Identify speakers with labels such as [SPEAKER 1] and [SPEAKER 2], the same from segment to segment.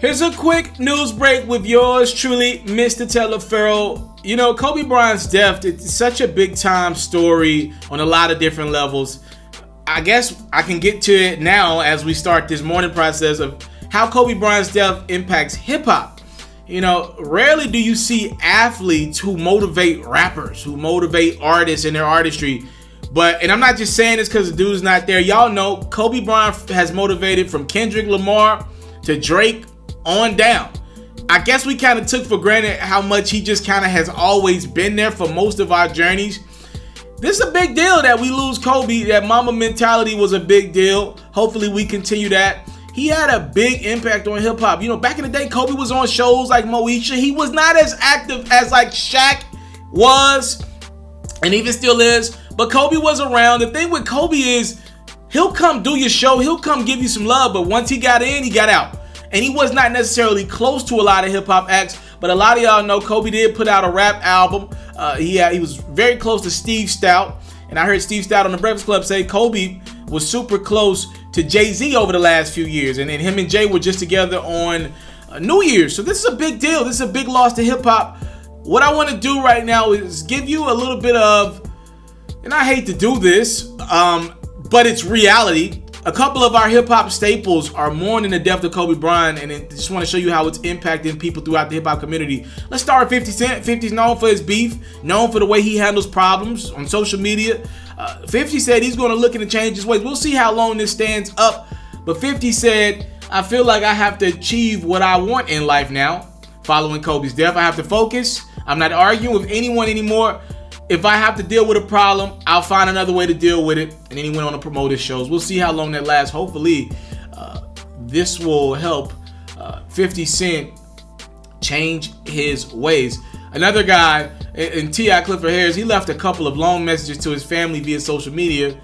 [SPEAKER 1] Here's a quick news break with yours truly, Mr. Taliaferro. You know, Kobe Bryant's death, it's such a big time story on a lot of different levels. I guess I can get to it now as we start this morning process of how Kobe Bryant's death impacts hip hop. You know, rarely do you see athletes who motivate rappers, who motivate artists in their artistry. And I'm not just saying this because the dude's not there. Y'all know Kobe Bryant has motivated from Kendrick Lamar to Drake on down. I guess we kind of took for granted how much he just kind of has always been there for most of our journeys. This is a big deal that we lose Kobe. That mama mentality was a big deal. Hopefully we continue that. He had a big impact on hip hop. You know, back in the day, Kobe was on shows like Moesha. He was not as active as like Shaq was, and even still is. But Kobe was around. The thing with Kobe is he'll come do your show. He'll come give you some love. But once he got in, he got out. And he was not necessarily close to a lot of hip hop acts. But a lot of y'all know Kobe did put out a rap album. He was very close to Steve Stout. And I heard Steve Stout on the Breakfast Club say Kobe was super close to Jay-Z over the last few years. And then him and Jay were just together on New Year's. So this is a big deal. This is a big loss to hip hop. What I want to do right now is give you a little bit of, and I hate to do this, but it's reality. A couple of our hip-hop staples are mourning the death of Kobe Bryant, and I just want to show you how it's impacting people throughout the hip-hop community. Let's start with 50 Cent. 50's known for his beef, known for the way he handles problems on social media. 50 said he's going to look into change his ways. We'll see how long this stands up, but 50 said, I feel like I have to achieve what I want in life now. Following Kobe's death, I have to focus. I'm not arguing with anyone anymore. If I have to deal with a problem, I'll find another way to deal with it. And then he went on to promote his shows. We'll see how long that lasts. Hopefully, this will help 50 Cent change his ways. Another guy, in T.I. Clifford Harris, he left a couple of long messages to his family via social media.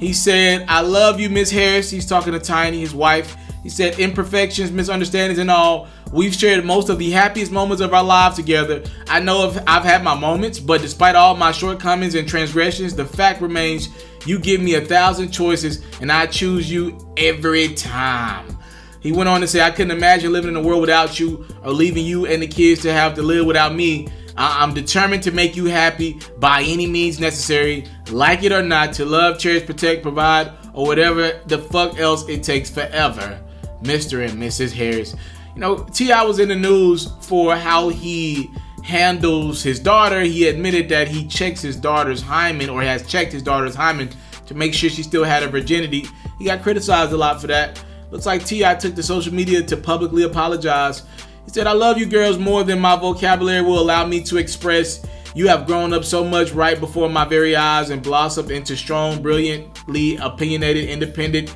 [SPEAKER 1] He said, I love you, Miss Harris. He's talking to Tiny, his wife. He said, imperfections, misunderstandings, and all. We've shared most of the happiest moments of our lives together. I know I've had my moments, but despite all my shortcomings and transgressions, the fact remains you give me 1,000 choices, and I choose you every time. He went on to say, I couldn't imagine living in a world without you or leaving you and the kids to have to live without me. I'm determined to make you happy by any means necessary, like it or not, to love, cherish, protect, provide, or whatever the fuck else it takes forever. Mr. and Mrs. Harris. You know, T.I. was in the news for how he handles his daughter. He admitted that he checks his daughter's hymen, or has checked his daughter's hymen to make sure she still had her virginity. He got criticized a lot for that. Looks like T.I. took to social media to publicly apologize. He said, I love you girls more than my vocabulary will allow me to express. You have grown up so much right before my very eyes and blossomed into strong, brilliantly opinionated, independent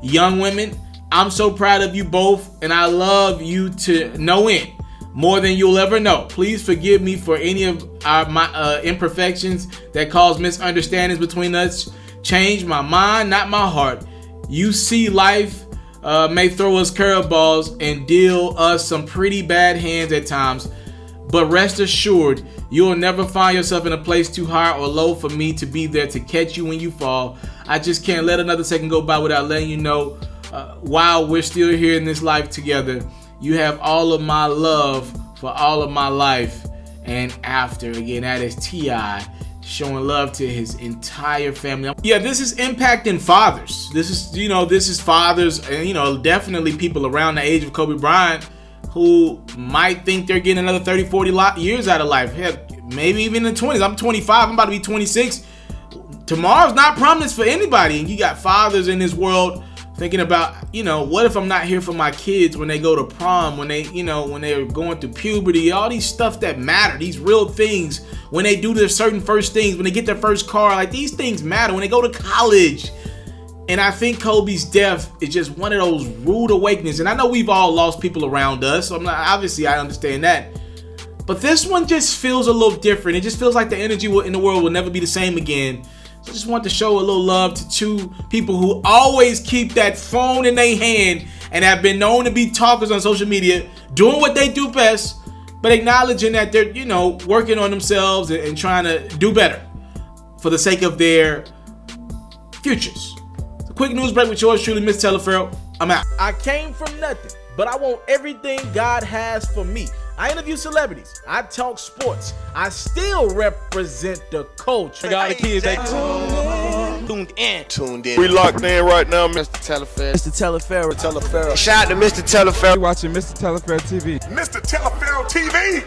[SPEAKER 1] young women. I'm so proud of you both, and I love you to no end, more than you'll ever know. Please forgive me for any of my imperfections that cause misunderstandings between us. Change my mind, not my heart. You see, life may throw us curveballs and deal us some pretty bad hands at times, but rest assured, you'll never find yourself in a place too high or low for me to be there to catch you when you fall. I just can't let another second go by without letting you know, while we're still here in this life together, you have all of my love for all of my life and after. Again, that is T.I. showing love to his entire family. Yeah, this is impacting fathers. This is fathers and, definitely people around the age of Kobe Bryant who might think they're getting another 30, 40 years out of life. Heck, maybe even in the 20s. I'm 25. I'm about to be 26. Tomorrow's not promised for anybody. And you got fathers in this world thinking about, what if I'm not here for my kids when they go to prom, when they're going through puberty, all these stuff that matter, these real things, when they do their certain first things, when they get their first car, like these things matter, when they go to college. And I think Kobe's death is just one of those rude awakenings. And I know we've all lost people around us, so obviously I understand that. But this one just feels a little different. It just feels like the energy in the world will never be the same again. So I just want to show a little love to two people who always keep that phone in their hand and have been known to be talkers on social media, doing what they do best, but acknowledging that they're, working on themselves and trying to do better for the sake of their futures. So quick news break with yours truly, Mr. Taliaferro. I'm out.
[SPEAKER 2] I came from nothing,
[SPEAKER 1] but I want everything God has for me. I interview celebrities. I talk sports. I still represent the culture.
[SPEAKER 2] All the kids, they tuned in.
[SPEAKER 3] We locked in right now,
[SPEAKER 4] Mr. Taliaferro.
[SPEAKER 2] Mr. Taliaferro.
[SPEAKER 4] Shout out to Mr. Taliaferro.
[SPEAKER 2] You're watching Mr. Taliaferro TV.
[SPEAKER 3] Mr. Taliaferro TV.